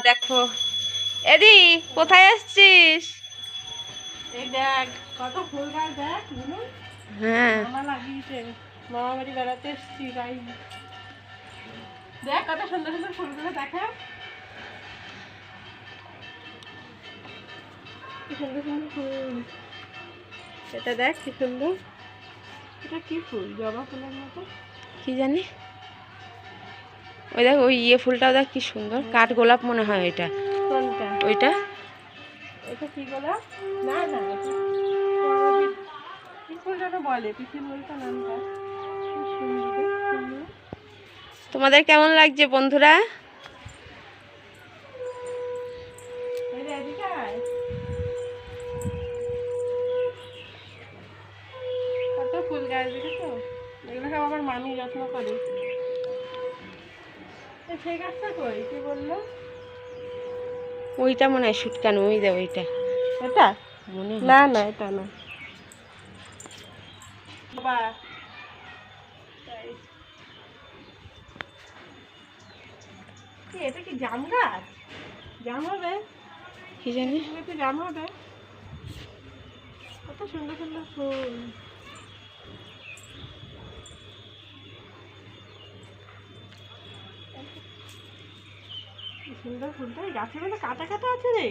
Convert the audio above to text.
দেখো এদি কোথায় আসছিস? এই দেখ কত ফুল গাছ দেখ। হ্যাঁ মামা লাগিয়েছে, মামা বাড়ি বেড়াতে এসছি তাই দেখ কত সুন্দর সুন্দর ফুলগুলো দেখা, কি সুন্দর সুন্দর ফুল। এটা দেখ কি সুন্দর, এটা কি ফুল? জবা ফুলের মতো কি জানি। ওই দেখ ওই ফুলটাও দেখ কি সুন্দর, কাঠ গোলাপ মনে হয় ওইটা। কোনটা? ওইটা এটা কি গোলাপ? না না, এটা কি ফুলটা তো বলে, পিসি বলতো নামটা। কি সুন্দর সুন্দর। তোমাদের কেমন লাগছে বন্ধুরা? এই রে, এদিকে আয়। কত ফুল গাছ দেখেছো? এগুলো সব আমার মামি যত্ন করে। সেই গাছটা কই, কি বললো? ওইটা মনে হয় শুটকানো, ওই দে ওইটা এটা মনে হয়। না না, এটা না বাবা। এটা কি জাম গাছ? জাম হবে? কি জানি। তো জাম হবে। কত সুন্দর সুন্দর ফুল। কি সুন্দর ফুলটা, এই গাছের মধ্যে কাটা কাটা আছে রে।